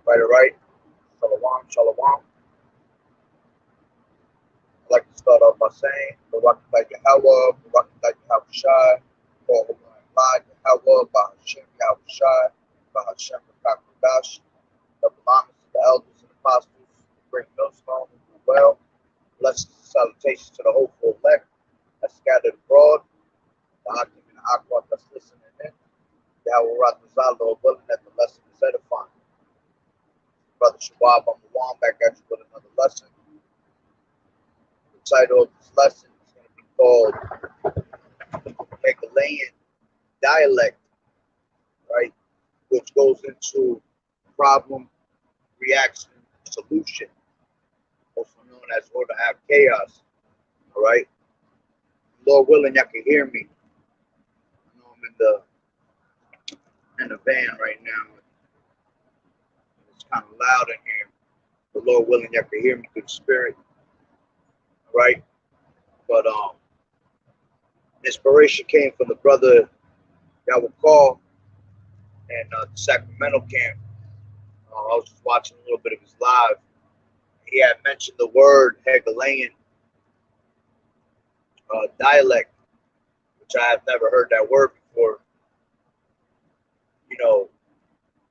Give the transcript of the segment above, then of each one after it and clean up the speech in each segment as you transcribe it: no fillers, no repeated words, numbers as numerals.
Right, all right. Shalom, shalom. I'd like to start off by saying, Barak Yahweh, Barak Yahweh Shai, for Allah Yahweh, Bahashem Yahweh Shai, Bahashem Kakadash, the belongings to the elders and apostles, the great millstone who do well. Blessings and salutations to the hopeful elect that's scattered abroad, the Hakim and Aqua that's listening in. Yahweh Ratazal, Lord willing that the lesson is edifying. Brother Shabab, I'm back at you with another lesson. The title of this lesson is going to be called Hegelian Dialect, right? Which goes into problem, reaction, solution, also known as order have chaos. All right. Lord willing, y'all can hear me. I know I'm in the van right now. It's kind of loud in here. But Lord willing, y'all can hear me through the spirit. All right. But inspiration came from the brother y'all will call and the Sacramento camp. I was just watching a little bit of his live. He had mentioned the word Hegelian dialect, which I have never heard that word before. You know,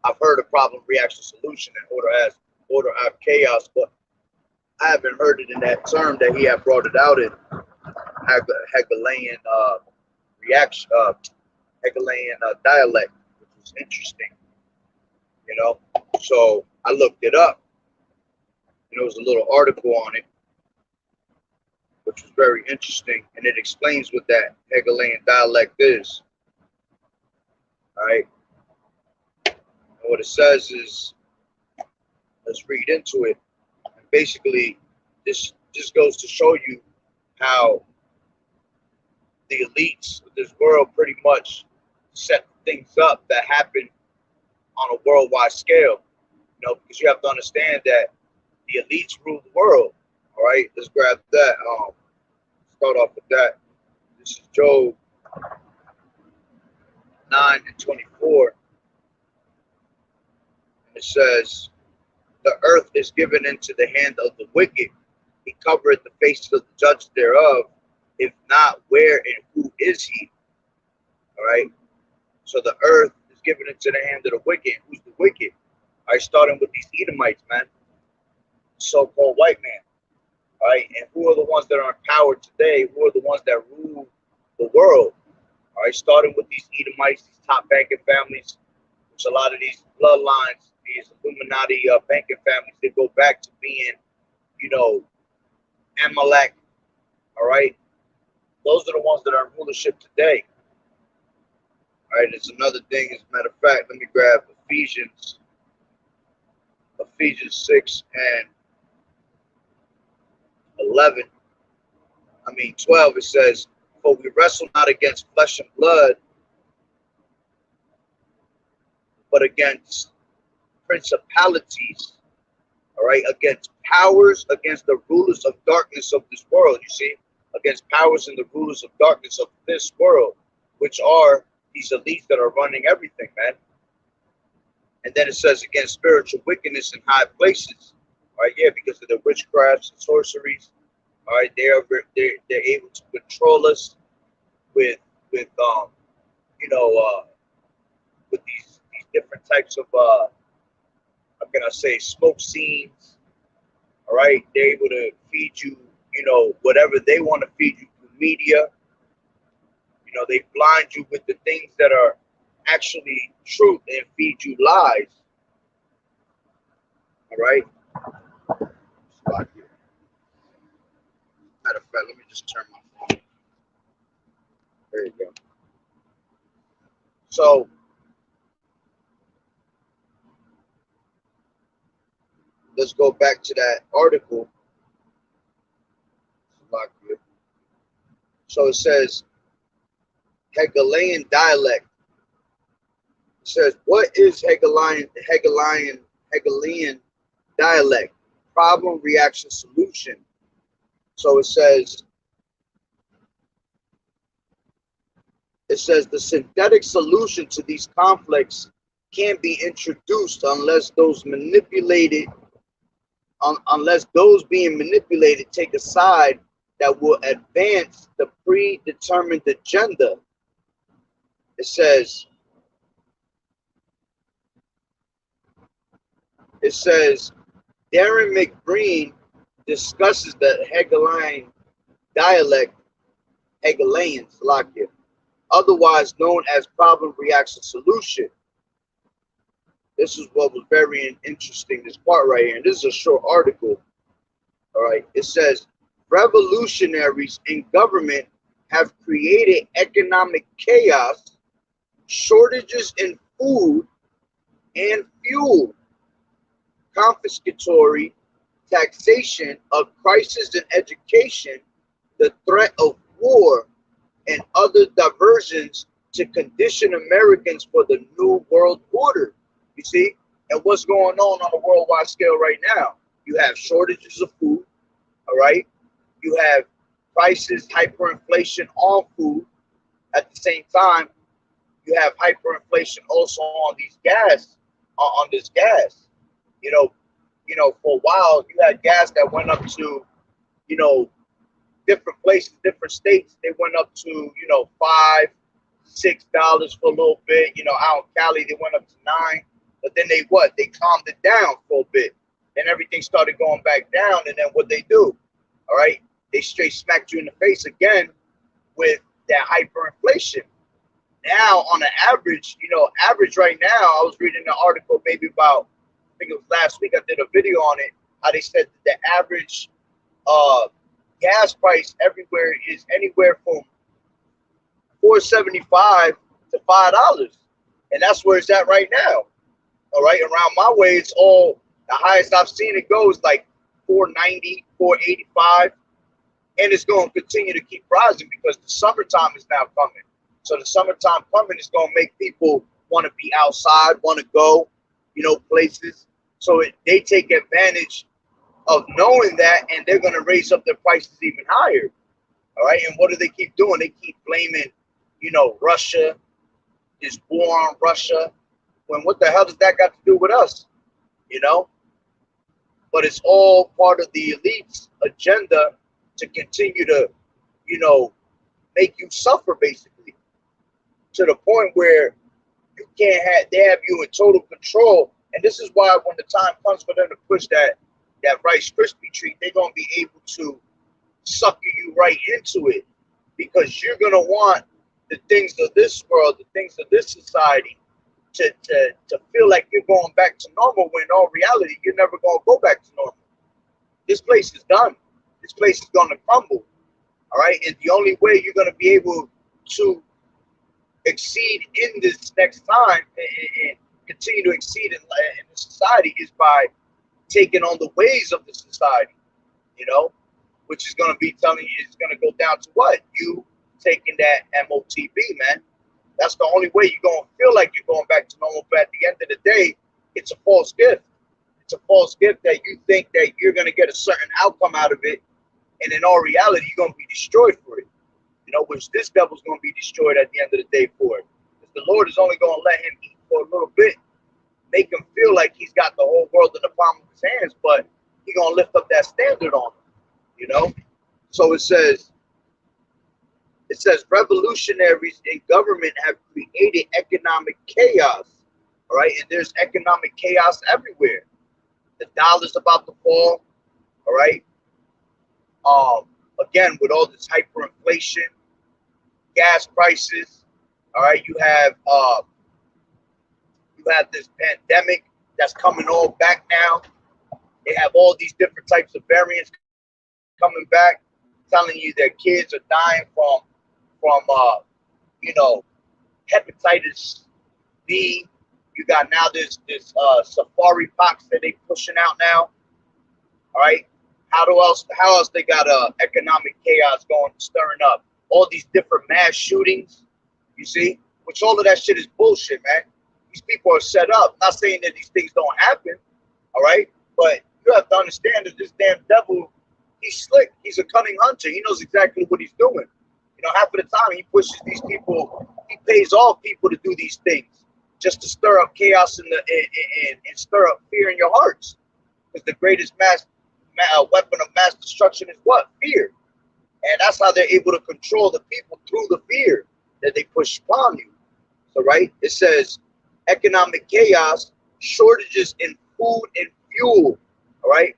I've heard of problem, reaction, solution, and order as chaos, but I haven't heard it in that term that he had brought it out in Hegelian reaction, Hegelian dialect, which was interesting. You know, so I looked it up. And there was a little article on it, which was very interesting, and it explains what that Hegelian dialect is. All right. And what it says is, let's read into it. And basically, this just goes to show you how the elites of this world pretty much set things up that happen on a worldwide scale. You know, because you have to understand that the elites rule the world. All right, let's grab that. Start off with that. This is Job 9:24. And it says, the earth is given into the hand of the wicked. He covereth the faces of the judge thereof. If not, where and who is he? All right. So the earth is given into the hand of the wicked. Who's the wicked? All right, starting with these Edomites, man. So-called white man. All right. And who are the ones that are in power today? Who are the ones that rule the world? All right. Starting with these Edomites, these top banking families, which a lot of these bloodlines, these Illuminati banking families, they go back to being, you know, Amalek. All right. Those are the ones that are in rulership today. All right. There's another thing. As a matter of fact, let me grab Ephesians 6 and 12. It says, for we wrestle not against flesh and blood, but against principalities, all right, against powers, against the rulers of darkness of this world, you see, against powers and the rulers of darkness of this world, which are these elites that are running everything, man. And then it says against spiritual wickedness in high places, all right, yeah, because of the witchcrafts and sorceries, all right, they're able to control us with you know, with these different types of how can I say, smoke scenes. All right, they're able to feed you, you know, whatever they want to feed you through media. You know, they blind you with the things that are actually truth and feed you lies. All right. Matter of fact, let me just turn my phone. There you go. So let's go back to that article. So it says Hegelian dialect. It says, what is Hegelian dialect? Problem, reaction, solution. So it says the synthetic solution to these conflicts can't be introduced unless those manipulated, unless those being manipulated take a side that will advance the predetermined agenda. It says, Darren McBreen discusses the Hegelian dialect, Hegelian, Slovakia, otherwise known as problem, reaction, solution. This is what was very interesting, this part right here. And this is a short article. All right. It says, revolutionaries in government have created economic chaos, shortages in food and fuel, confiscatory taxation, a crisis in education, the threat of war, and other diversions to condition Americans for the new world order. You see? And what's going on a worldwide scale right now? You have shortages of food, all right? You have prices, hyperinflation on food. At the same time, you have hyperinflation also on these gas, on this gas. For a while, you had gas that went up to, different places, different states. They went up to, $5, $6 for a little bit. Out in Cali, they went up to $9. But then they calmed it down for a bit. Then everything started going back down. And then what they do, all right, they straight smacked you in the face again with that hyperinflation. Now, on an average, average right now, I was reading an article maybe about, I think it was last week, I did a video on it, how they said that the average gas price everywhere is anywhere from $4.75 to $5. And that's where it's at right now. All right, around my way, it's all, the highest I've seen it go is like $4.90, $4.85. And it's going to continue to keep rising because the summertime is now coming. So the summertime coming is going to make people want to be outside, want to go, places. So they take advantage of knowing that, and they're going to raise up their prices even higher. All right. And what do they keep doing? They keep blaming, Russia, this war on Russia. When what the hell does that got to do with us? But it's all part of the elite's agenda to continue to, make you suffer basically to the point where they have you in total control. And this is why when the time comes for them to push that Rice Krispie treat, they're going to be able to sucker you right into it because you're going to want the things of this world, the things of this society to feel like you're going back to normal when in all reality, you're never going to go back to normal. This place is done. This place is going to crumble. All right. And the only way you're going to be able to exceed in this next time and continue to exceed in the society is by taking on the ways of the society, which is going to be telling you it's going to go down to what? You taking that MOTB, man. That's the only way you're going to feel like you're going back to normal. But at the end of the day, it's a false gift. It's a false gift that you think that you're going to get a certain outcome out of it. And in all reality, you're going to be destroyed for it. Which this devil's going to be destroyed at the end of the day for it. Because the Lord is only going to let him eat for a little bit, make him feel like he's got the whole world in the palm of his hands, but he's going to lift up that standard on him, So it says revolutionaries in government have created economic chaos, all right? And there's economic chaos everywhere. The dollar's about to fall, all right? Again, with all this hyperinflation, gas prices, all right, you have this pandemic that's coming all back now. They have all these different types of variants coming back, telling you that kids are dying from hepatitis B. You got now this safari pox that they pushing out now. All right, how else they got economic chaos going, stirring up all these different mass shootings, you see, which all of that shit is bullshit, man. These people are set up. I'm not saying that these things don't happen, all right, but you have to understand that this damn devil, he's slick. He's a cunning hunter. He knows exactly what he's doing. Half of the time he pushes these people, he pays off people to do these things. just to stir up chaos and stir up fear in your hearts. Because the greatest weapon of mass destruction is what? Fear. And that's how they're able to control the people through the fear that they push upon you. So, right, it says economic chaos, shortages in food and fuel, all right?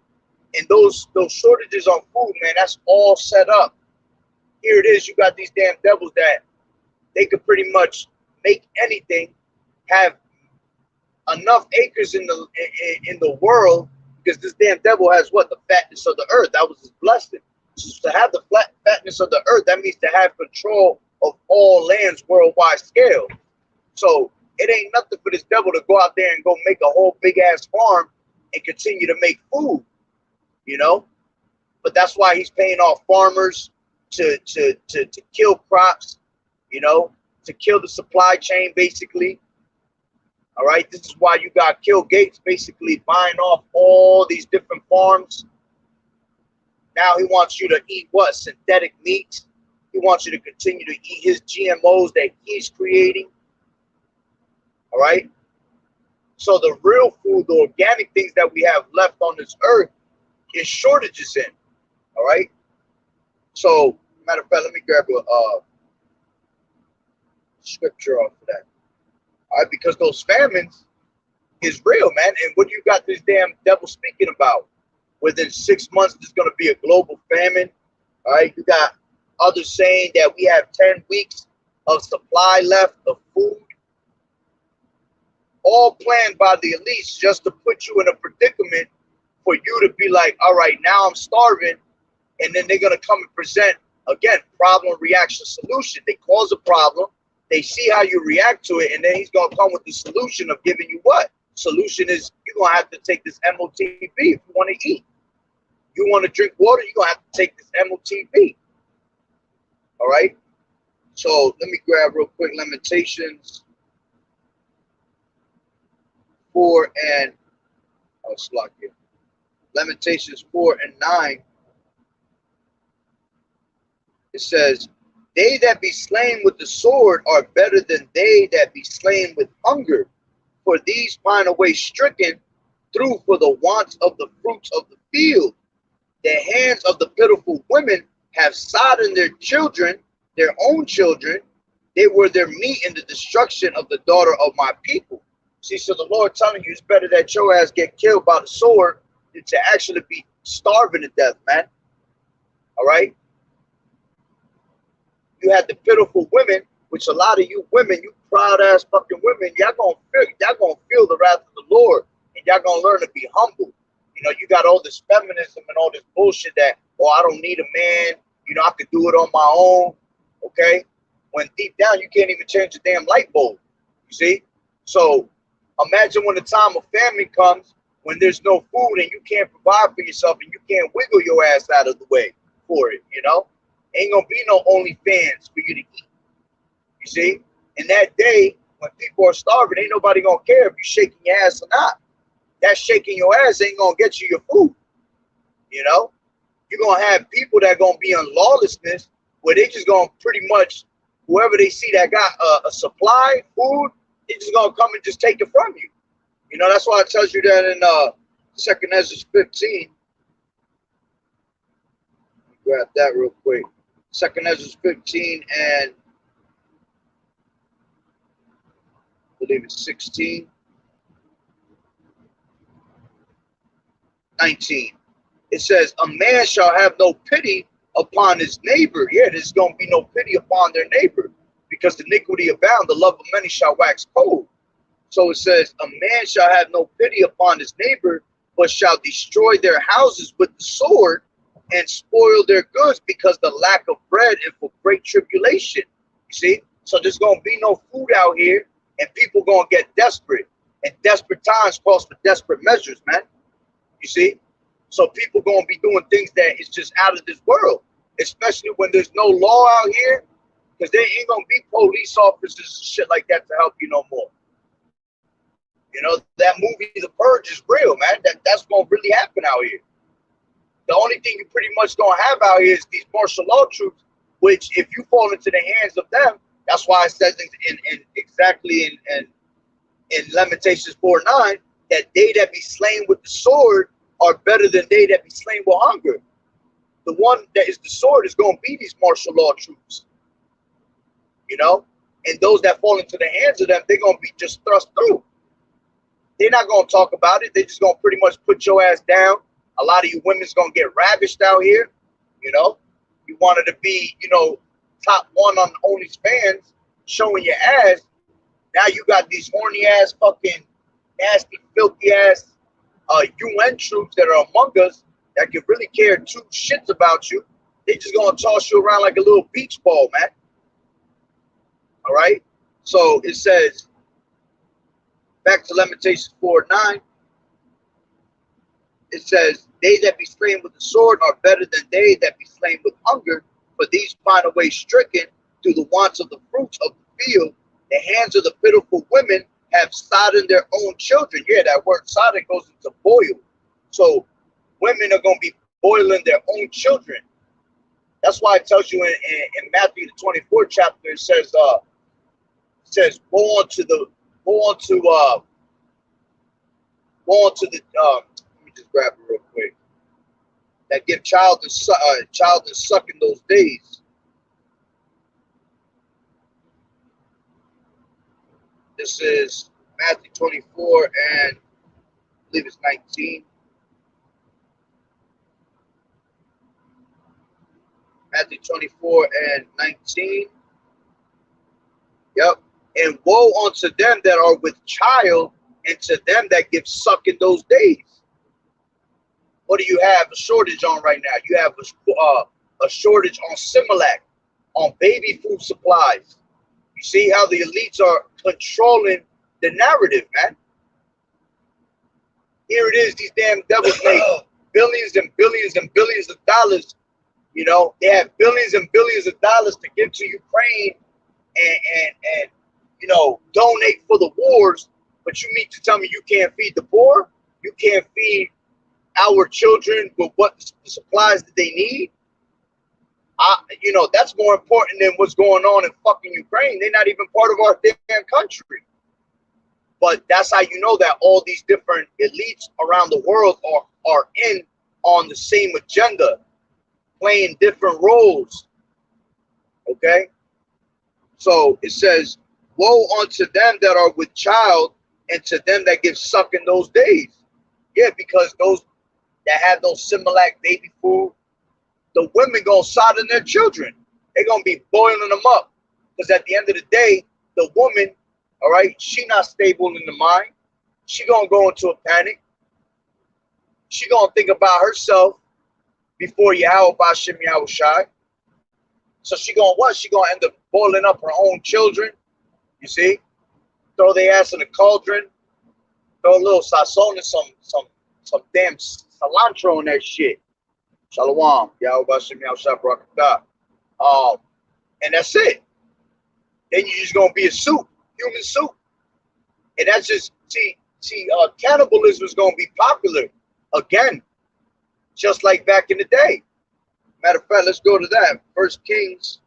And those shortages on food, man, that's all set up. Here it is, you got these damn devils that they could pretty much make anything, have enough acres in the world, because this damn devil has what? The fatness of the earth. That was his blessing. So to have the fatness of the earth, that means to have control of all lands worldwide scale. So it ain't nothing for this devil to go out there and go make a whole big ass farm and continue to make food, you know. But that's why he's paying off farmers to kill crops, you know, to kill the supply chain, basically. All right, this is why you got Bill Gates basically buying off all these different farms. Now he wants you to eat what? Synthetic meat. He wants you to continue to eat his GMOs that he's creating. All right. So the real food, the organic things that we have left on this earth is shortages in. All right. So, matter of fact, let me grab a scripture off of that. All right, because those famines is real, man. And what you got this damn devil speaking about? Within 6 months, there's going to be a global famine. All right, you got others saying that we have 10 weeks of supply left of food. All planned by the elites just to put you in a predicament for you to be like, all right, now I'm starving. And then they're going to come and present, again, problem, reaction, solution. They cause a problem. They see how you react to it. And then he's going to come with the solution of giving you what? Solution is you're going to have to take this MOTB if you want to eat. You want to drink water, you're going to have to take this MOTB. All right? So let me grab real quick Lamentations 4 and Lamentations 4 and 9. It says, they that be slain with the sword are better than they that be slain with hunger. For these pine away stricken through for the wants of the fruits of the field. The hands of the pitiful women have sodden their children, their own children. They were their meat in the destruction of the daughter of my people. See, so the Lord telling you it's better that your ass get killed by the sword than to actually be starving to death, man. All right? You had the pitiful women, which a lot of you women, you proud ass fucking women, y'all gonna feel the wrath of the Lord, and y'all gonna learn to be humble. You know, you got all this feminism and all this bullshit that, oh, I don't need a man, you know, I could do it on my own. Okay? When deep down you can't even change the damn light bulb. You see? So imagine when the time of famine comes, when there's no food and you can't provide for yourself and you can't wiggle your ass out of the way for it, you know? Ain't gonna be no OnlyFans for you to eat. You see? And that day, when people are starving, ain't nobody gonna care if you're shaking your ass or not. That shaking your ass ain't gonna get you your food. You know? You're gonna have people that gonna be on lawlessness where they just gonna pretty much, whoever they see that got a supply, food, they just gonna come and just take it from you. You know, that's why it tells you that in 2 Ezra 15. Grab that real quick. 2 Ezra 15 and I believe it's 16. 19. It says, a man shall have no pity upon his neighbor. Yeah, there's going to be no pity upon their neighbor, because the iniquity abound, the love of many shall wax cold. So it says, a man shall have no pity upon his neighbor, but shall destroy their houses with the sword and spoil their goods because the lack of bread and for great tribulation. You see? So there's going to be no food out here, and people going to get desperate. And desperate times calls for desperate measures, man. You see? So people going to be doing things that is just out of this world, especially when there's no law out here, because there ain't going to be police officers and shit like that to help you no more. You know, that movie, The Purge, is real, man. That's going to really happen out here. The only thing you pretty much going to have out here is these martial law troops, which if you fall into the hands of them, that's why it says in in Lamentations 4:9 that they that be slain with the sword are better than they that be slain with hunger. The one that is the sword is going to be these martial law troops, you know, and those that fall into the hands of them, they're going to be just thrust through. They're not going to talk about it. They're just going to pretty much put your ass down. A lot of you women's going to get ravished out here, you know. You wanted to be, you know, top one on OnlyFans, showing your ass. Now you got these horny ass, fucking nasty, filthy ass UN troops that are among us that can really care two shits about you. They just gonna toss you around like a little beach ball, man. All right. So it says, back to Lamentations 4:9. It says, they that be slain with the sword are better than they that be slain with hunger, for these find a way stricken through the wants of the fruits of the field. The hands of the pitiful women have sodden their own children. Yeah, that word sodden goes into boil. So women are going to be boiling their own children. That's why it tells you in Matthew the 24th chapter, it says go on to the let me just grab it real quick. That give child and suck in those days. This is Matthew 24 and I believe it's 19. Matthew 24 and 19. Yep. And woe unto them that are with child, and to them that give suck in those days. What do you have a shortage on right now? You have a shortage on Similac, on baby food supplies. You see how the elites are controlling the narrative, man. Here it is, these damn devils make billions and billions and billions of dollars. You know, they have billions and billions of dollars to give to Ukraine and you know, donate for the wars, but you mean to tell me you can't feed the poor? You can't feed our children with what the supplies that they need? You know, that's more important than what's going on in fucking Ukraine. They're not even part of our damn country. But that's how you know that all these different elites around the world are in on the same agenda, playing different roles. Okay? So it says, woe unto them that are with child, and to them that give suck in those days. Yeah, because those that have those Similac baby food, the women gonna sodden their children. They're gonna be boiling them up. Because at the end of the day, the woman, all right, she not stable in the mind. She gonna go into a panic. She gonna think about herself before Yahweh Bashim Yahweh Shai. So she gonna what? She gonna end up boiling up her own children. You see? Throw their ass in a cauldron. Throw a little sazon and some damn cilantro in that shit. Shalom. Yahweh Bashim Yahweh Shai Barakatah. And that's it. Then you just gonna be a soup, human soup. And that's just cannibalism is gonna be popular again, just like back in the day. Matter of fact, let's go to that. First Kings.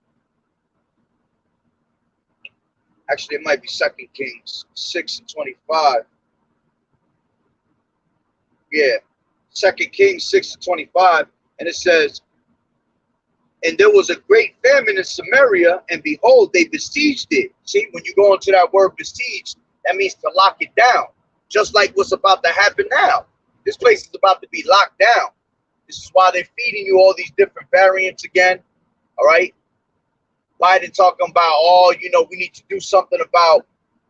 Actually, it might be Second Kings 6:25. Yeah, Second Kings 6:25, and it says, and there was a great famine in Samaria, and behold, they besieged it. See, when you go into that word besieged, that means to lock it down. Just like what's about to happen now. This place is about to be locked down. This is why they're feeding you all these different variants again. All right. Biden talking about, oh, you know, we need to do something about,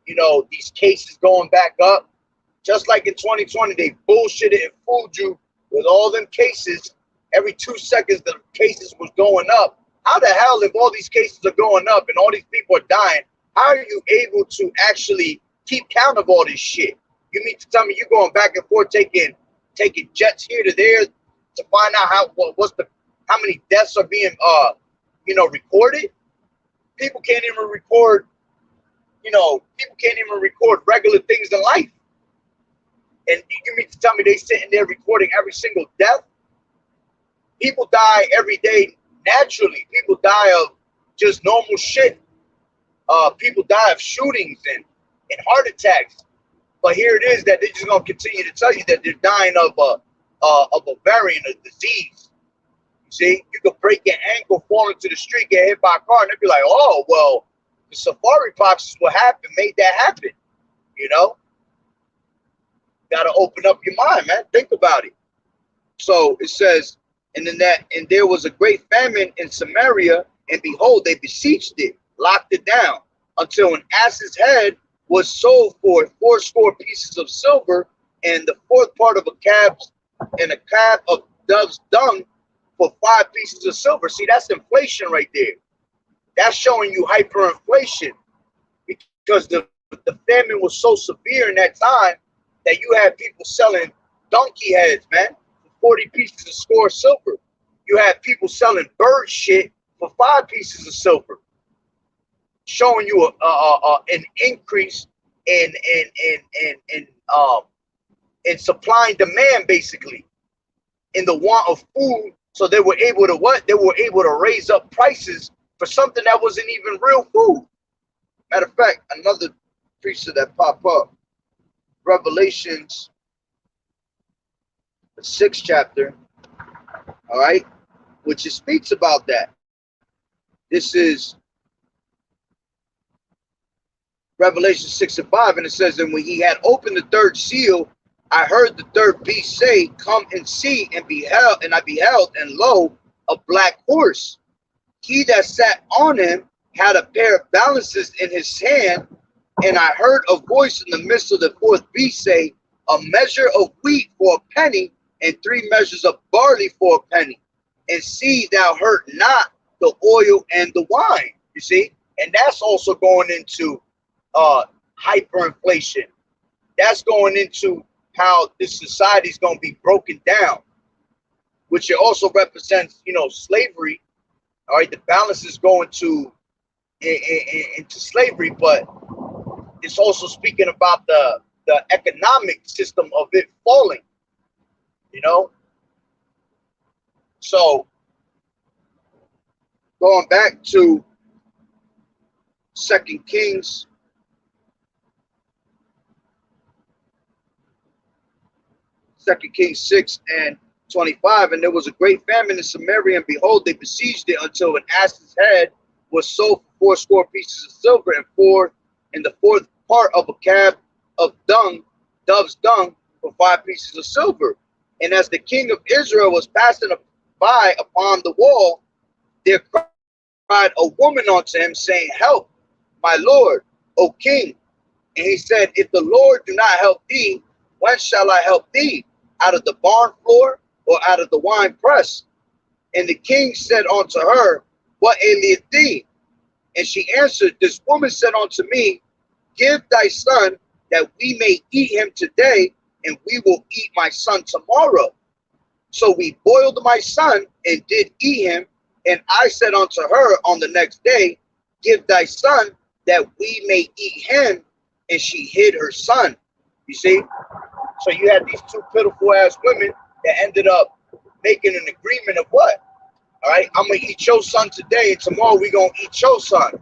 you know, these cases going back up. Just like in 2020, they bullshitted and fooled you with all them cases. Every 2 seconds, the cases was going up. How the hell, if all these cases are going up and all these people are dying, how are you able to actually keep count of all this shit? You mean to tell me you're going back and forth taking jets here to there to find out how many deaths are being you know, recorded? People can't even record, you know, people can't even record regular things in life. And you mean to tell me they sitting there recording every single death? People die every day naturally. People die of just normal shit. People die of shootings and heart attacks. But here it is that they're just gonna continue to tell you that they're dying of a variant of disease. You see, you could break your ankle, fall into the street, get hit by a car, and they'd be like, "Oh, well, the safari pox is what happened, made that happen." You know, got to open up your mind, man. Think about it. So it says, and there was a great famine in Samaria, and behold, they besieged it, locked it down, until an ass's head was sold for 80 pieces of silver, and the fourth part of a cab of dove's dung for 5 pieces of silver. See, that's inflation right there. That's showing you hyperinflation, because the famine was so severe in that time that you had people selling donkey heads, man, for 40 pieces of score silver. You had people selling bird shit for 5 pieces of silver, showing you an increase in supply and demand, basically, in the want of food. So they were able to what? They were able to raise up prices for something that wasn't even real food. Matter of fact, another precept that pop up, Revelations, the 6th chapter, all right, which it speaks about that. This is Revelation 6:5, and it says, and when he had opened the 3rd seal, I heard the 3rd beast say, come and see, and I beheld, and lo, a black horse. He that sat on him had a pair of balances in his hand, and I heard a voice in the midst of the 4th beast say, a measure of wheat for a penny, and 3 measures of barley for a penny. And see thou hurt not the oil and the wine. You see? And that's also going into hyperinflation. That's going into how this society is going to be broken down, which it also represents, you know, slavery. All right, the balance is going to into slavery, but it's also speaking about the economic system of it falling, you know. So going back to 2 Kings, Second Kings 6:25, and there was a great famine in Samaria, and behold, they besieged it until an ass's head was sold for 80 pieces of silver, and the fourth part of a cab of dove's dung for 5 pieces of silver. And as the king of Israel was passing by upon the wall, there cried a woman unto him, saying, help, my lord, O king. And he said, if the Lord do not help thee, whence shall I help thee? Out of the barn floor, or out of the wine press? And the king said unto her, what aileth thee? And she answered, this woman said unto me, give thy son, that we may eat him today, and we will eat my son tomorrow. So we boiled my son, and did eat him. And I said unto her on the next day, give thy son, that we may eat him. And she hid her son. You see? So you had these 2 pitiful ass women that ended up making an agreement of what? All right, I'm gonna eat your son today, and tomorrow we gonna eat your son.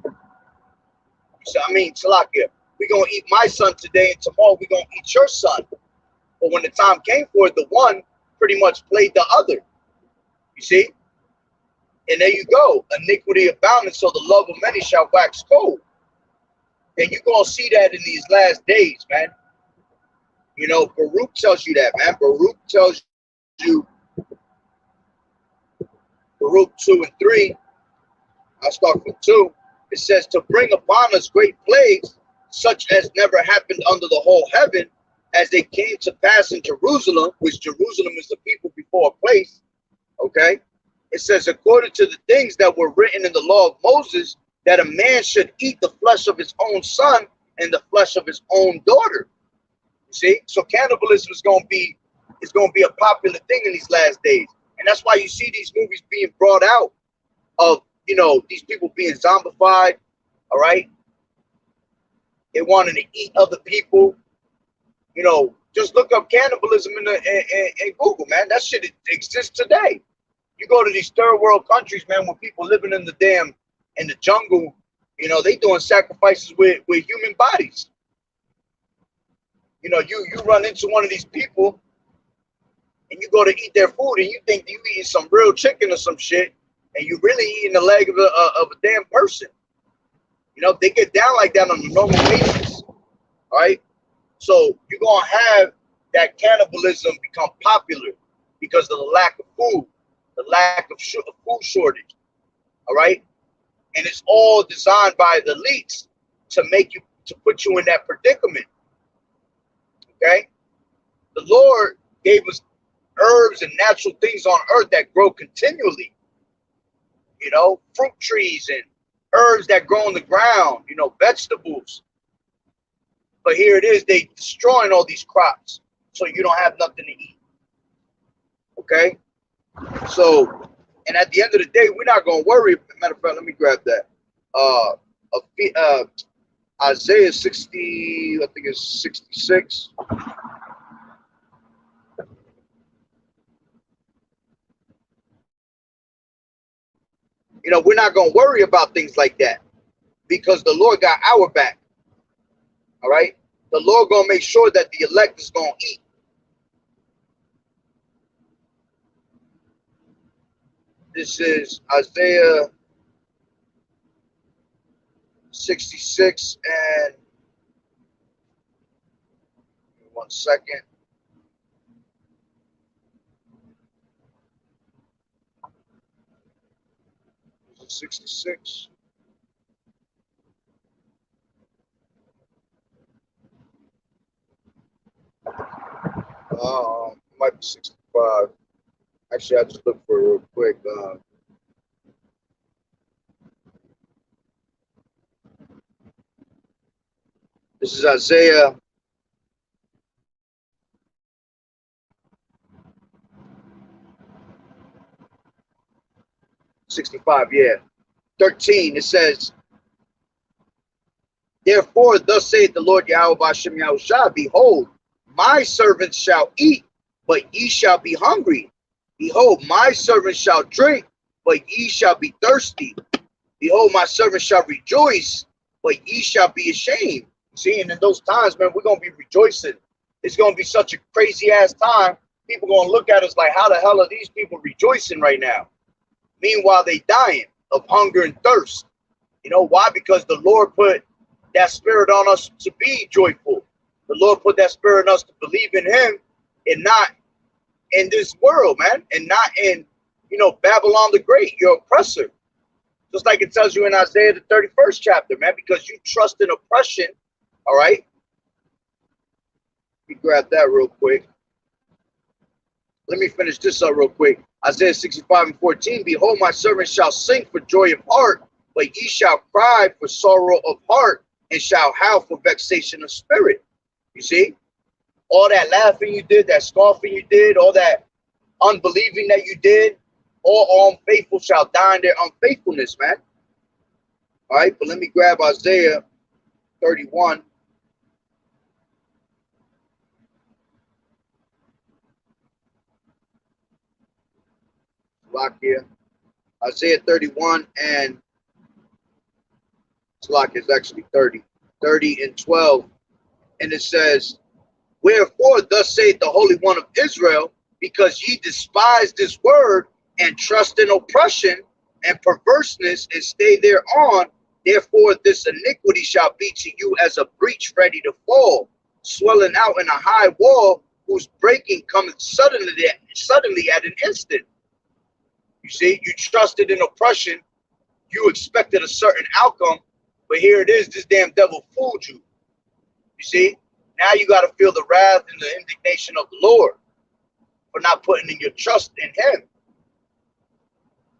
So, Salakia, we gonna eat my son today, and tomorrow we gonna eat your son. But when the time came for it, the one pretty much played the other. You see? And there you go, iniquity abounding, so the love of many shall wax cold. And you're gonna see that in these last days, man. You know, Baruch tells you that, man. Baruch tells you, Baruch 2 and 3, I'll start from 2. It says, to bring upon us great plagues, such as never happened under the whole heaven, as they came to pass in Jerusalem, which Jerusalem is the people before a place, okay? It says, according to the things that were written in the law of Moses, that a man should eat the flesh of his own son and the flesh of his own daughter. See, so cannibalism is going to be a popular thing in these last days, and that's why you see these movies being brought out of, you know, these people being zombified. All right, they wanting to eat other people. You know, just look up cannibalism in Google, man. That shit exists today. You go to these 3rd world countries, man, where people living in the jungle. You know, they doing sacrifices with human bodies. You know, you run into one of these people and you go to eat their food and you think you eating some real chicken or some shit, and you really eating the leg of a damn person. You know, they get down like that on a normal basis. All right. So you're going to have that cannibalism become popular because of the lack of food, the lack of food shortage. All right. And it's all designed by the elites to make you, to put you in that predicament. Okay. The Lord gave us herbs and natural things on earth that grow continually. You know, fruit trees and herbs that grow on the ground, you know, vegetables. But here it is, they destroying all these crops, so you don't have nothing to eat. Okay? So, and at the end of the day, we're not going to worry. Matter of fact, let me grab that. Isaiah 60, I think it's 66. You know, we're not going to worry about things like that because the Lord got our back. All right? The Lord going to make sure that the elect is going to eat. This is Isaiah 66 and 1 second. Is it 66? It might be 65. Actually, I just looked for it real quick. This is Isaiah 65, yeah. 13, it says, therefore, thus saith the Lord Yahweh Bashem Yahushua, behold, my servants shall eat, but ye shall be hungry. Behold, my servants shall drink, but ye shall be thirsty. Behold, my servants shall rejoice, but ye shall be ashamed. See, and in those times, man, we're going to be rejoicing. It's going to be such a crazy ass time. People going to look at us like, how the hell are these people rejoicing right now? Meanwhile, they dying of hunger and thirst. You know why? Because the Lord put that spirit on us to be joyful. The Lord put that spirit on us to believe in him and not in this world, man, and not in, you know, Babylon the Great, your oppressor. Just like it tells you in Isaiah the 31st chapter, man, because you trust in oppression. All right. Let me grab that real quick. Let me finish this up real quick. Isaiah 65 and 14. Behold, my servants shall sing for joy of heart, but ye shall cry for sorrow of heart, and shall howl for vexation of spirit. You see? All that laughing you did, that scoffing you did, all that unbelieving that you did, all unfaithful shall die in their unfaithfulness, man. All right, but let me grab Isaiah 31. Lock here. Isaiah 31 and Lock is actually 30. 30 and 12. And it says, wherefore thus saith the Holy One of Israel, because ye despise this word and trust in oppression and perverseness and stay thereon, therefore this iniquity shall be to you as a breach ready to fall, swelling out in a high wall, whose breaking cometh suddenly at an instant. You see, you trusted in oppression, you expected a certain outcome, but here it is, this damn devil fooled you. You see, now you got to feel the wrath and the indignation of the Lord for not putting in your trust in him.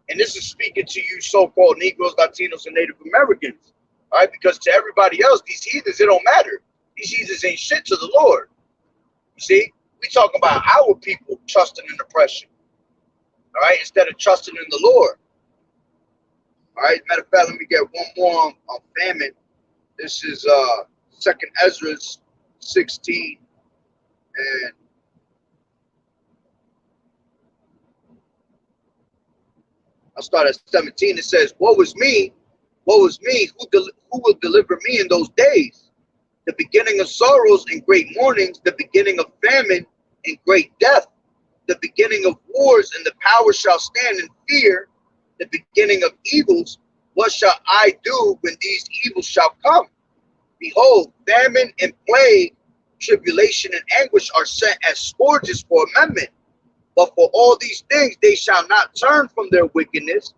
And this is speaking to you so-called Negroes, Latinos, and Native Americans. All right, because to everybody else, these heathens, it don't matter. These heathens ain't shit to the Lord. You see, we talking about our people trusting in oppression. All right, instead of trusting in the Lord. All right, matter of fact, let me get one more on famine. This is 2nd Ezra 16 and I'll start at 17. It says, woe is me, who will deliver me in those days? the beginning of sorrows and great mournings, the beginning of famine and great death, the beginning of wars, and the power shall stand in fear, the beginning of evils. What shall I do when these evils shall come? Behold, famine and plague, tribulation and anguish are set as scourges for amendment. But for all these things they shall not turn from their wickedness,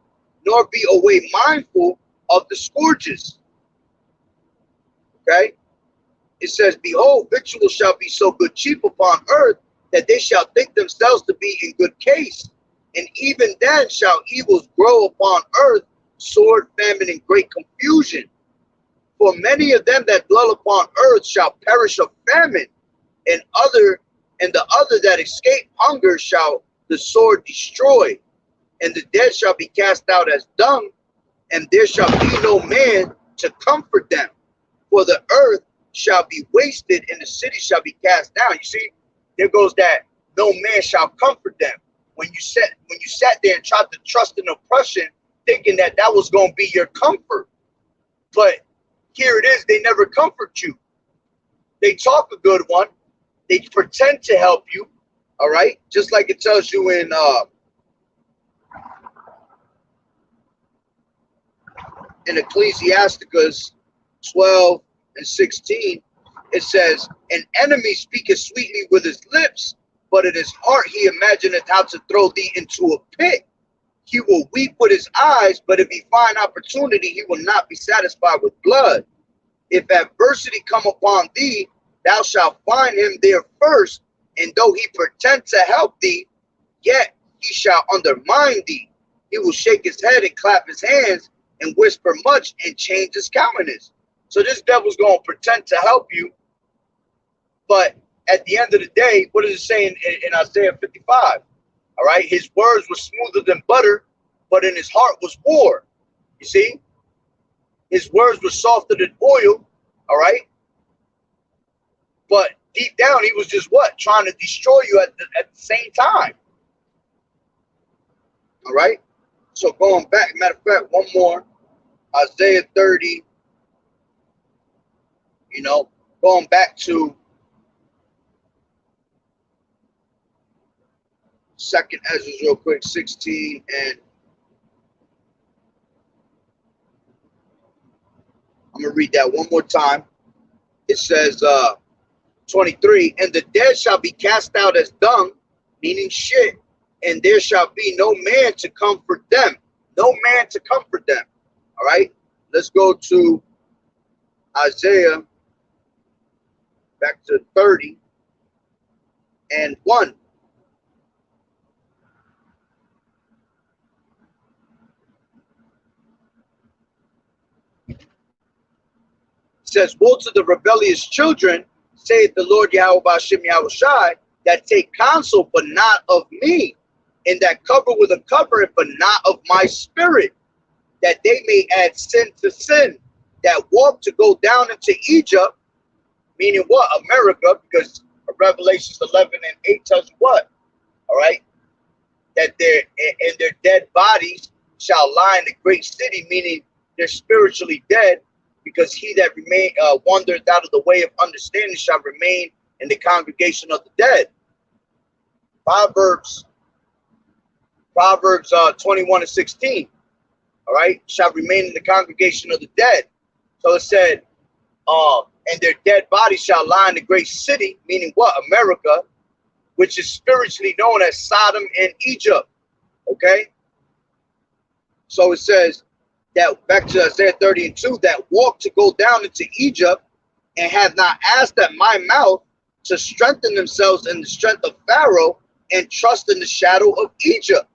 nor be away mindful of the scourges. Okay? It says, behold, victuals shall be so good cheap upon earth, that they shall think themselves to be in good case. And even then shall evils grow upon earth, sword, famine, and great confusion. For many of them that dwell upon earth shall perish of famine, and the other that escape hunger shall the sword destroy. And the dead shall be cast out as dung, and there shall be no man to comfort them. For the earth shall be wasted, and the city shall be cast down. You see, there goes that no man shall comfort them. When you sat there and tried to trust in oppression, thinking that that was going to be your comfort. But here it is, they never comfort you. They talk a good one. They pretend to help you. All right? Just like it tells you in Ecclesiasticus 12 and 16, it says, an enemy speaketh sweetly with his lips, but in his heart he imagineth how to throw thee into a pit. He will weep with his eyes, but if he find opportunity, he will not be satisfied with blood. If adversity come upon thee, thou shalt find him there first, and though he pretend to help thee, yet he shall undermine thee. He will shake his head and clap his hands and whisper much and change his countenance. So this devil's going to pretend to help you, but at the end of the day, what does it say in Isaiah 55? All right, his words were smoother than butter, but in his heart was war. You see, his words were softer than oil. All right, but deep down, he was just what? Trying to destroy you at the same time. All right, so going back, matter of fact, one more, Isaiah 30. You know, going back to Second Ezra real quick, 16, and I'm going to read that one more time. It says 23, and the dead shall be cast out as dung, meaning shit, and there shall be no man to comfort them. No man to comfort them. All right, let's go to Isaiah, back to 30 and 1. Says, woe to the rebellious children, saith the Lord Yahweh Ba'ashem Yahushai, that take counsel, but not of me, and that cover with a covering, but not of my spirit, that they may add sin to sin, that walk to go down into Egypt, meaning what? America, because Revelations 11 and 8 tells you what? All right, that their dead bodies shall lie in the great city, meaning they're spiritually dead, because he that wandereth out of the way of understanding shall remain in the congregation of the dead. Proverbs 21 and 16. All right, shall remain in the congregation of the dead. So it said, and their dead bodies shall lie in the great city, meaning what? America, which is spiritually known as Sodom and Egypt. Okay, so it says that, back to Isaiah 30 and 2, that walk to go down into Egypt, and have not asked at my mouth to strengthen themselves in the strength of Pharaoh, and trust in the shadow of Egypt.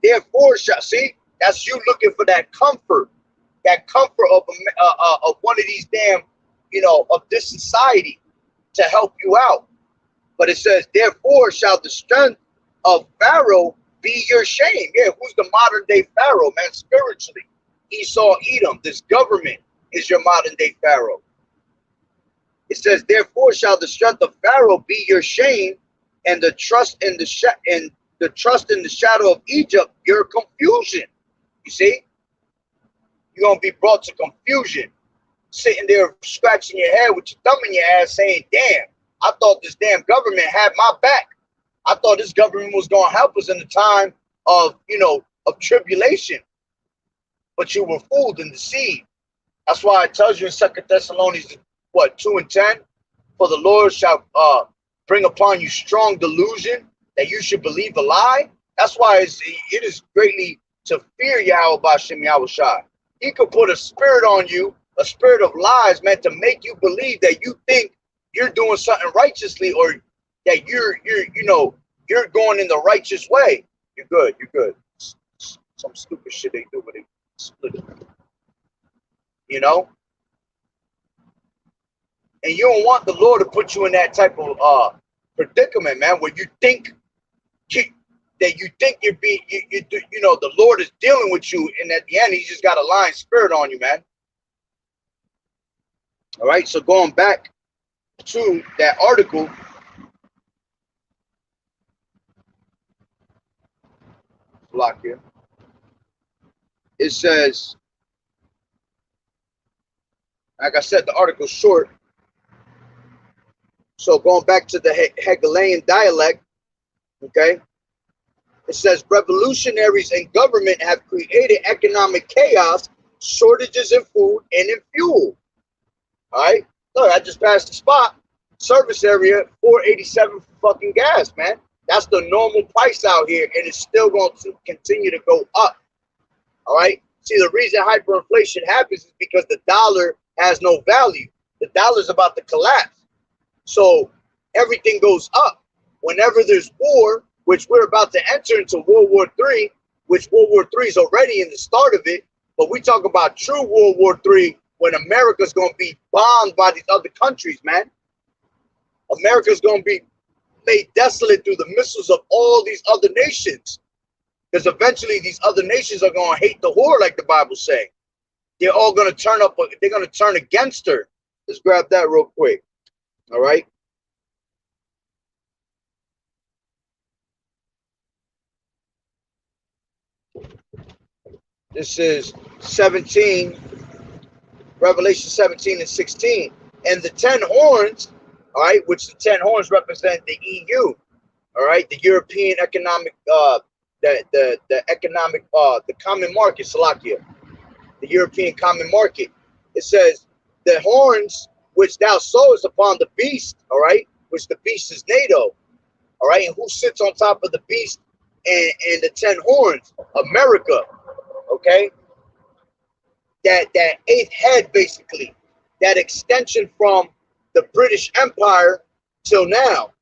Therefore shall, see, that's you looking for that comfort of one of these damn, of this society to help you out. But it says, therefore shall the strength of Pharaoh be your shame. Yeah, who's the modern day Pharaoh, man? Spiritually, Esau, Edom, this government is your modern day Pharaoh. It says, therefore shall the strength of Pharaoh be your shame, and the trust in the shadow of Egypt your confusion. You see, you're gonna be brought to confusion. sitting there scratching your head with your thumb in your ass saying, damn, I thought this damn government had my back. I thought this government was going to help us in the time of, of tribulation. But you were fooled and deceived. That's why it tells you in 2 Thessalonians, 2:10, for the Lord shall bring upon you strong delusion that you should believe a lie. That's why it is greatly to fear Yahweh B'Shem Yahweh Shai. He could put a spirit on you, a spirit of lies meant to make you believe that you think you're doing something righteously, or that you're going in the righteous way. You're good. Some stupid shit they do with it. Split it. And you don't want the Lord to put you in that type of predicament, man, where you think you're being, the Lord is dealing with you, and at the end, He just got a lying spirit on you, man. All right, so going back to that article, block here. It says, like I said, the article's short. So going back to the Hegelian dialect, okay, it says revolutionaries in government have created economic chaos, shortages in food and in fuel. All right, look, I just passed the spot, service area, $4.87 for fucking gas, man. That's the normal price out here, and it's still going to continue to go up. All right. See, the reason hyperinflation happens is because the dollar has no value. The dollar is about to collapse. So everything goes up. Whenever there's war, which we're about to enter into World War III, which World War III is already in the start of it, but we talk about true World War III when America's going to be bombed by these other countries, man. America's going to be made desolate through the missiles of all these other nations. Because eventually these other nations are going to hate the whore, like the Bible's saying. They're all going to turn up. They're going to turn against her. Let's grab that real quick. All right. This is 17, Revelation 17 and 16. And the 10 horns, all right, which the 10 horns represent the EU, all right, the European economic, the economic, the common market, Salakia, the European common market. It says, the horns which thou sowest upon the beast, all right, which the beast is NATO, all right, and who sits on top of the beast and the 10 horns? America, okay? That eighth head, basically, that extension from the British Empire till now.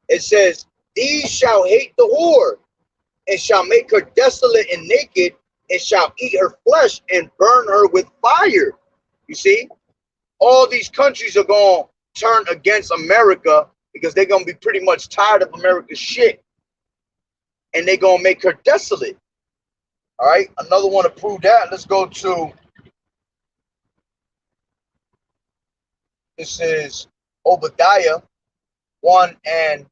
It says, these shall hate the whore, and shall make her desolate and naked, and shall eat her flesh and burn her with fire. You see, all these countries are going to turn against America because they're going to be pretty much tired of America's shit, and they're going to make her desolate. All right, another one to prove that. Let's go to, this is Obadiah 1 and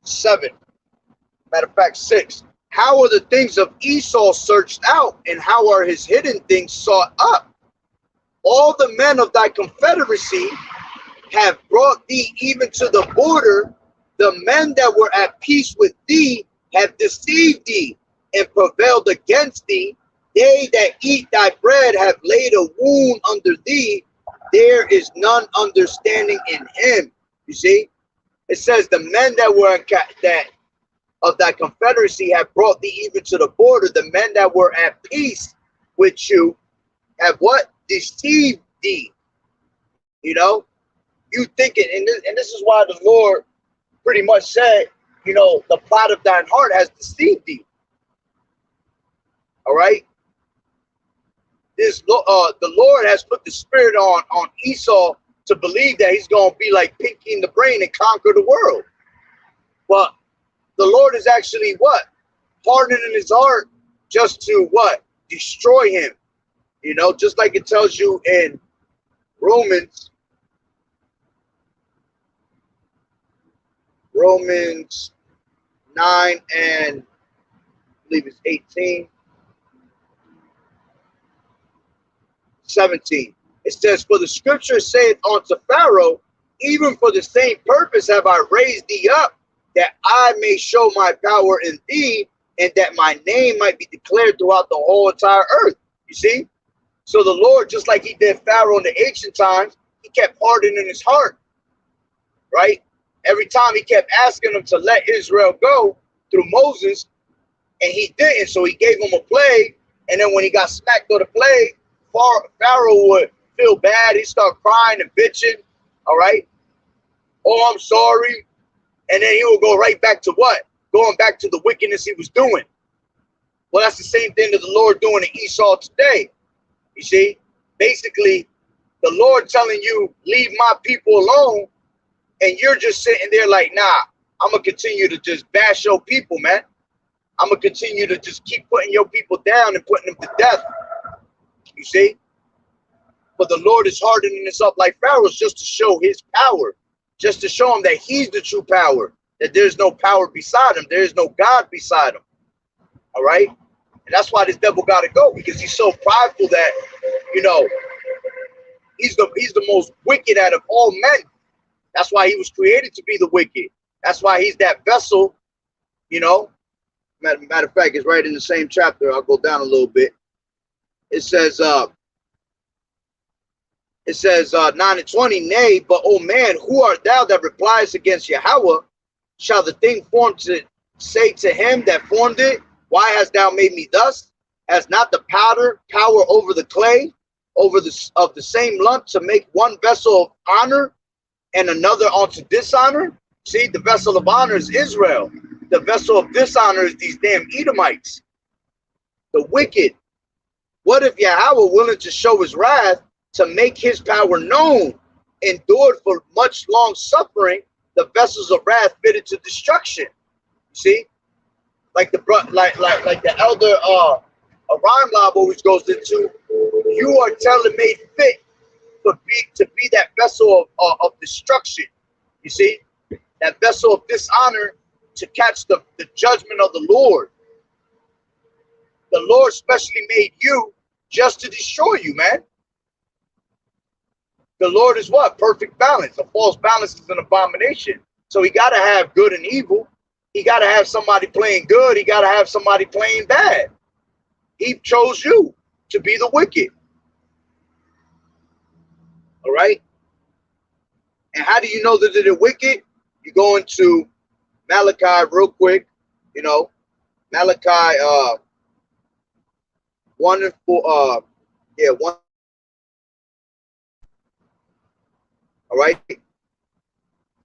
7. Matter of fact, 6. How are the things of Esau searched out, and how are his hidden things sought up? All the men of thy confederacy have brought thee even to the border. The men that were at peace with thee have deceived thee and prevailed against thee. They that eat thy bread have laid a wound under thee. There is none understanding in him. You see, it says the men that were that of thy confederacy have brought thee even to the border. The men that were at peace with you have what? Deceived thee. You know, you thinking, and this is why the Lord pretty much said, you know, the plot of thine heart has deceived thee. All right. This the Lord has put the spirit on Esau to believe that he's going to be like Pinky in the Brain and conquer the world. But the Lord is actually what? Hardening his heart just to what? Destroy him. You know, just like it tells you in Romans Romans 9 and I believe it's 18, 17. It says, for the scripture saith unto Pharaoh, even for the same purpose have I raised thee up, that I may show my power in thee, and that my name might be declared throughout the whole entire earth. You see? So the Lord, just like he did Pharaoh in the ancient times, he kept hardening his heart, right? Every time he kept asking him to let Israel go through Moses, and he didn't. So he gave him a plague, and then when he got smacked with a plague, Pharaoh would feel bad. He'd start crying and bitching, all right? Oh, I'm sorry. And then he would go right back to what? Going back to the wickedness he was doing. Well, that's the same thing that the Lord doing to Esau today. You see? Basically, the Lord telling you, leave my people alone, and you're just sitting there like, nah, I'm going to continue to just bash your people, man. I'm going to continue to just keep putting your people down and putting them to death. You see? But the Lord is hardening this up like Pharaoh's just to show his power, just to show him that he's the true power, that there's no power beside him. There is no God beside him. All right? And that's why this devil got to go, because he's so prideful that, you know, he's the most wicked out of all men. That's why he was created to be the wicked. That's why he's that vessel, you know. Matter of fact, it's right in the same chapter. I'll go down a little bit. It says 9 and 20, nay, but O man, who art thou that replies against Yahweh? Shall the thing formed to say to him that formed it, why hast thou made me thus? Has not the powder power over the clay, over of the same lump, to make one vessel of honor and another unto dishonor? See, the vessel of honor is Israel. The vessel of dishonor is these damn Edomites, the wicked. What if Yahweh, willing to show his wrath, to make his power known, endured for much long suffering the vessels of wrath fitted to destruction? See, like the elder Aram Lab always goes into, you are tailor-made fit to be that vessel of destruction. You see, that vessel of dishonor to catch the judgment of the Lord. The Lord specially made you just to destroy you, man. The Lord is what? Perfect balance. A false balance is an abomination. So he got to have good and evil. He got to have somebody playing good. He got to have somebody playing bad. He chose you to be the wicked. All right? And how do you know that they're wicked? You go into Malachi real quick. You know, Malachi 1 and 4. 1. All right.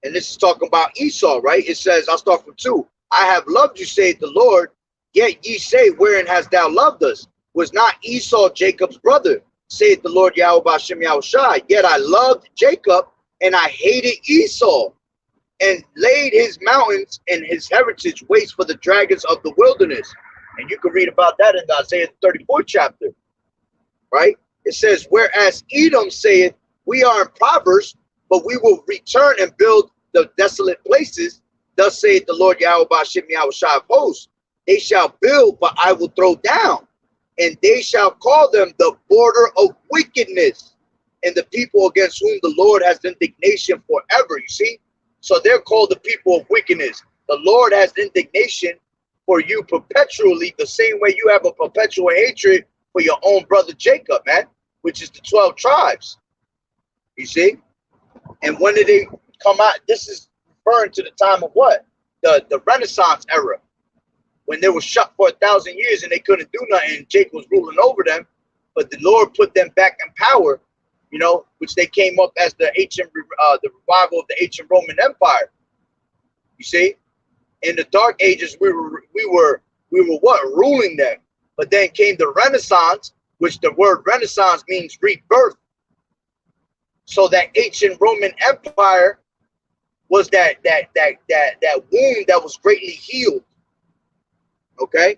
And this is talking about Esau, right? It says, I'll start from 2. I have loved you, saith the Lord, yet ye say, wherein hast thou loved us? Was not Esau Jacob's brother, saith the Lord Yahweh B'Shem Yahushai? Yet I loved Jacob, and I hated Esau, and laid his mountains and his heritage waste for the dragons of the wilderness. And you can read about that in Isaiah 34th chapter, right? It says, whereas Edom saith, we are impoverished, but we will return and build the desolate places. Thus saith the Lord Yahweh B'Shem Yahushai of hosts. They shall build, but I will throw down, and they shall call them the border of wickedness, and the people against whom the Lord has indignation forever. You see? So they're called the people of wickedness. The Lord has indignation for you perpetually, the same way you have a perpetual hatred for your own brother Jacob, man, which is the 12 tribes. You see? And when did they come out? This is referring to the time of what? The Renaissance era, when they were shut for 1,000 years and they couldn't do nothing, and Jacob was ruling over them. But the Lord put them back in power, you know, which they came up as the revival of the ancient Roman Empire. You see? In the Dark Ages, we were what? Ruling them. But then came the Renaissance, which the word Renaissance means rebirth. So that ancient Roman Empire was that wound that was greatly healed. Okay?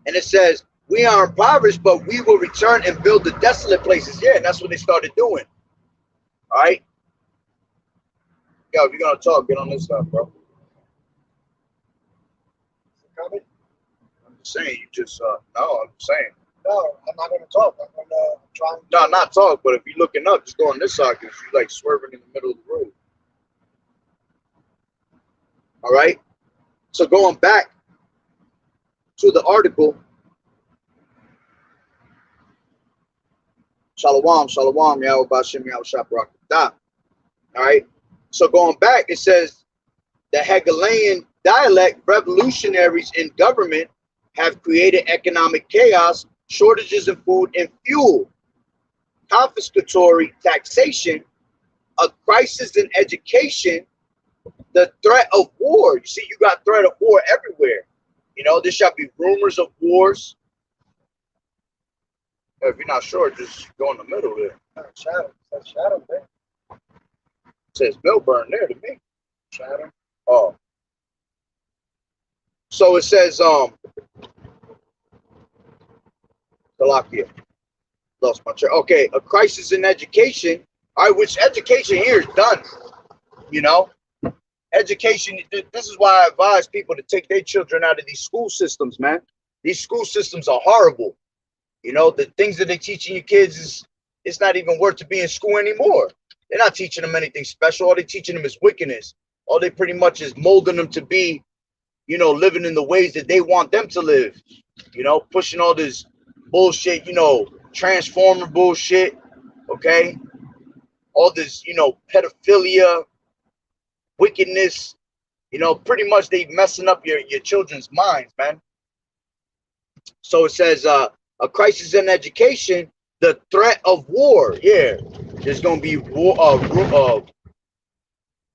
And it says, we are impoverished, but we will return and build the desolate places. Yeah, and that's what they started doing. All right? Yo, if you're gonna talk, get on this stuff, bro. Comment? I'm just saying, you just no, I'm just saying. No, I'm not gonna talk. I'm gonna try and No, not talk, but if you're looking up, just go on this side because you're like swerving in the middle of the road. All right. So going back to the article, Shalom, Shalom, Yahweh Bashem, Yahweh Shabrak. All right. So going back, it says the Hegelian dialect revolutionaries in government have created economic chaos, shortages in food and fuel, confiscatory taxation, a crisis in education, the threat of war. You see, you got threat of war everywhere. You know, there shall be rumors of wars. If you're not sure, just go in the middle there. shadow. That's shadow, man. It says Millburn there to me. Shadow. Oh. So it says, Salakia. Lost my chair. Okay, a crisis in education. All right, which education here is done. You know, education. This is why I advise people to take their children out of these school systems, man. These school systems are horrible. You know, the things that they're teaching your kids is it's not even worth to be in school anymore. They're not teaching them anything special. All they're teaching them is wickedness. All they pretty much is molding them to be, you know, living in the ways that they want them to live. You know, pushing all this bullshit, you know, transformer bullshit, okay? All this, you know, pedophilia, wickedness, you know, pretty much they messing up your children's minds, man. So it says, a crisis in education, the threat of war. Yeah, there's gonna be war,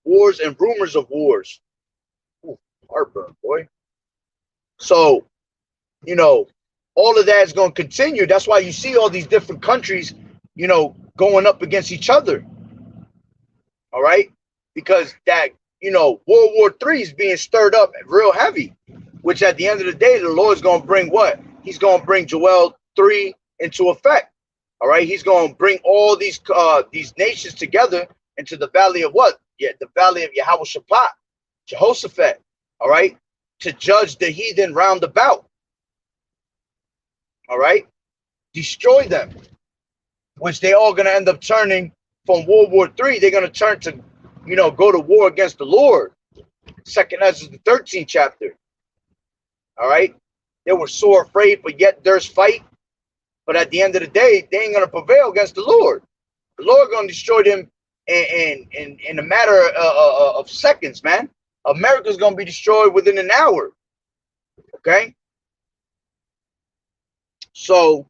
wars and rumors of wars. Ooh, heartburn, boy. So, you know, all of that is gonna continue. That's why you see all these different countries, you know, going up against each other. All right, because that, you know, World War III is being stirred up real heavy, which at the end of the day, the Lord's gonna bring what? He's gonna bring Joel 3 into effect. All right, he's gonna bring all these nations together into the valley of what? Yeah, the valley of Yahweh Shaphat, Jehoshaphat. All right, to judge the heathen round about. All right, destroy them, which they all gonna end up turning from World War III. They're gonna turn to, you know, go to war against the Lord. Second Ezra, the 13th chapter. All right, they were sore afraid, but yet there's fight. But at the end of the day, they ain't gonna prevail against the Lord. The Lord gonna destroy them in a matter of seconds, man. America's gonna be destroyed within an hour. Okay. So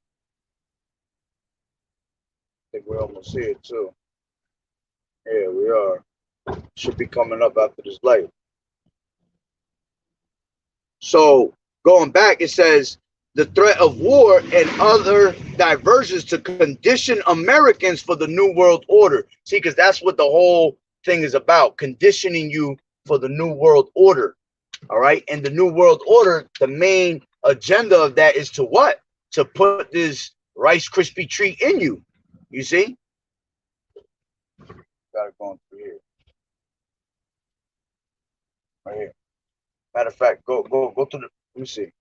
I think we're almost here too. Yeah, we are. Should be coming up after this light. So going back, it says the threat of war and other diversions to condition Americans for the New World Order. See, because that's what the whole thing is about, conditioning you for the New World Order. All right. And the New World Order, the main agenda of that is to what? To put this Rice Krispie treat in you. You see? Got it going through here. Right here. Matter of fact, go to the, let me see.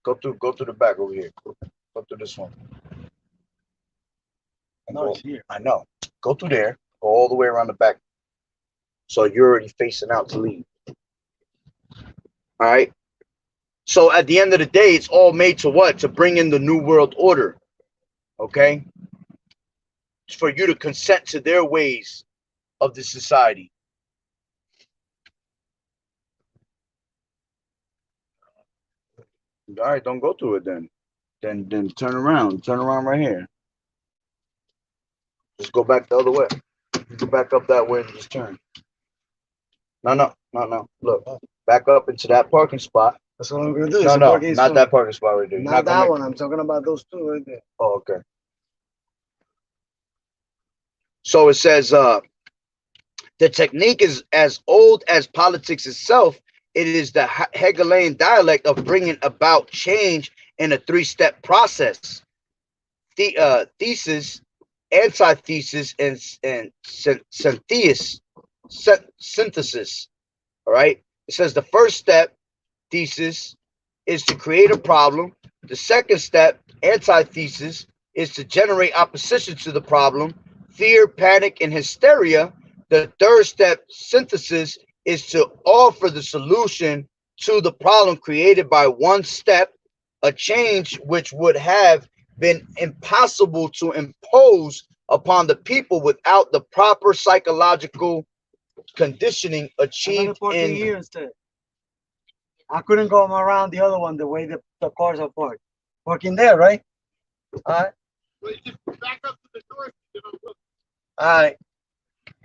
Go through the back over here. Go through this one. No, it's here. I know. Go through there. Go all the way around the back. So you're already facing out to leave. All right. So at the end of the day, it's all made to what? To bring in the New World Order. Okay. It's for you to consent to their ways of the society. All right, don't go through it then. Then turn around. Turn around right here. Just go back the other way. Go back up that way and just turn. No. Look, back up into that parking spot. That's what I'm gonna do. No, not that parking spot right there. Not that one. I'm talking about those two right there. Oh, okay. So it says the technique is as old as politics itself. It is the Hegelian dialect of bringing about change in a three-step process. Thesis, antithesis, and synthesis. synthesis. All right. It says the first step, thesis, is to create a problem. The second step, antithesis, is to generate opposition to the problem, fear, panic, and hysteria. The third step, synthesis, is to offer the solution to the problem created by one step, a change which would have been impossible to impose upon the people without the proper psychological conditioning achieved 14 in. years. I couldn't go around the other one the way the cars are parked. Working there, right? All right. Well, you just back up to the door. All right.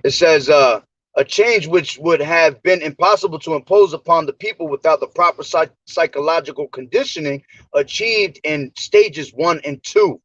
It says a change which would have been impossible to impose upon the people without the proper psychological conditioning achieved in stages 1 and 2.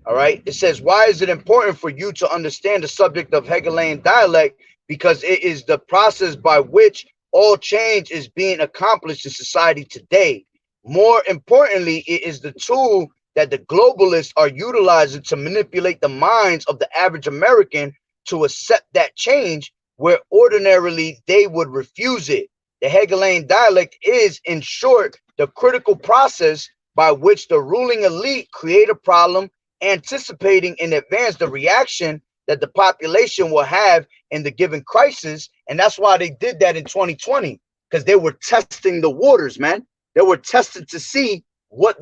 All right. It says, why is it important for you to understand the subject of Hegelian dialect? Because it is the process by which all change is being accomplished in society today. More importantly, it is the tool that the globalists are utilizing to manipulate the minds of the average American to accept that change where ordinarily they would refuse it. The Hegelian dialect is, in short, the critical process by which the ruling elite create a problem, anticipating in advance the reaction that the population will have in the given crisis. And that's why they did that in 2020, because they were testing the waters, man. They were testing to see what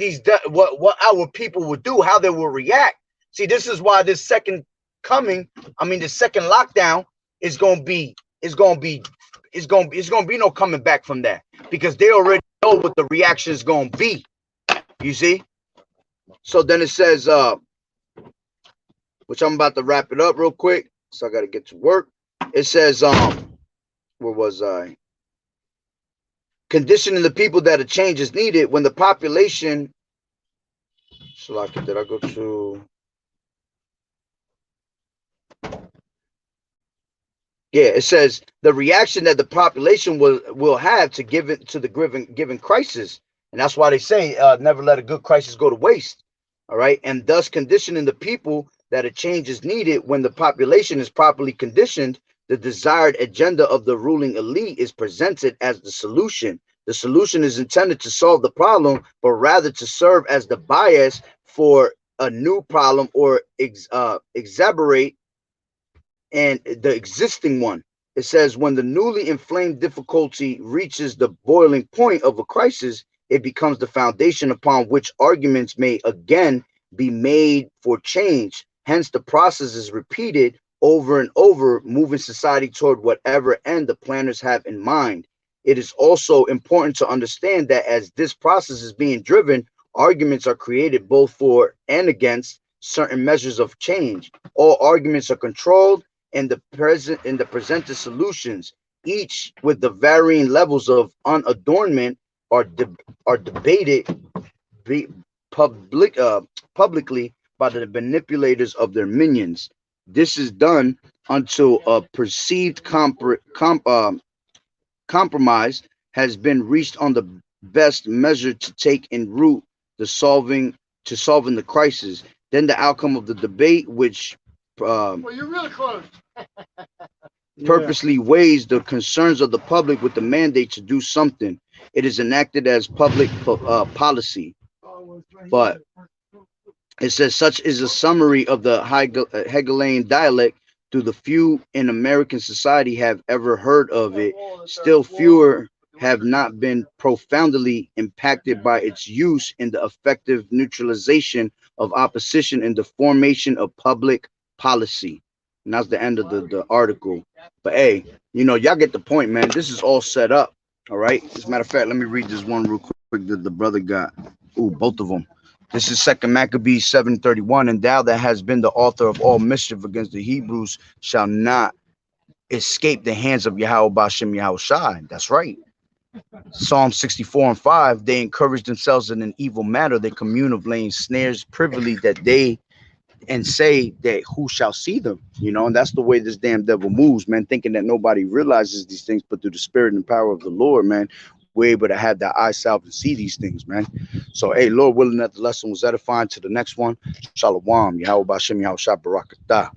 what our people would do, how they will react. See, this is why this second coming, the second lockdown is gonna be no coming back from that, because they already know what the reaction is gonna be. You see? So then it says, which I'm about to wrap it up real quick, so I gotta get to work. It says, where was I? Conditioning the people that a change is needed when the population. Salaki, did I go to? Yeah, it says the reaction that the population will have to give it to the given crisis, and that's why they say never let a good crisis go to waste. All right, and thus conditioning the people that a change is needed when the population is properly conditioned. The desired agenda of the ruling elite is presented as the solution. The solution is intended to solve the problem, but rather to serve as the bias for a new problem or exacerbate and the existing one. It says when the newly inflamed difficulty reaches the boiling point of a crisis, it becomes the foundation upon which arguments may again be made for change. Hence, the process is repeated over and over, moving society toward whatever end the planners have in mind. It is also important to understand that as this process is being driven, arguments are created both for and against certain measures of change. All arguments are controlled and the presented solutions, each with the varying levels of unadornment, are debated publicly by the manipulators of their minions. This is done until a perceived compromise has been reached on the best measure to take in root solving the crisis. Then the outcome of the debate, which Well, you're really close. purposely weighs the concerns of the public with the mandate to do something. It is enacted as public policy. But it says such is a summary of the Hegelian dialect. Through the few in American society have ever heard of it, still fewer have not been profoundly impacted by its use in the effective neutralization of opposition and the formation of public policy. And that's the end of the article. But hey, y'all get the point, man. This is all set up. All right. As a matter of fact, let me read this one real quick that the brother got. Ooh, both of them. This is 2 Maccabees 7:31. And thou that has been the author of all mischief against the Hebrews shall not escape the hands of Yahweh Bashem Yahushai. That's right. Psalm 64:5. They encourage themselves in an evil matter. They commune of laying snares privily that they and say that who shall see them, and that's the way this damn devil moves, man, thinking that nobody realizes these things, but through the spirit and power of the Lord, man, we're able to have that eye salve and see these things, man. So, hey, Lord willing, that the lesson was edifying. To the next one, Shalom, Yahweh Bashem, Yahweh Barakatah.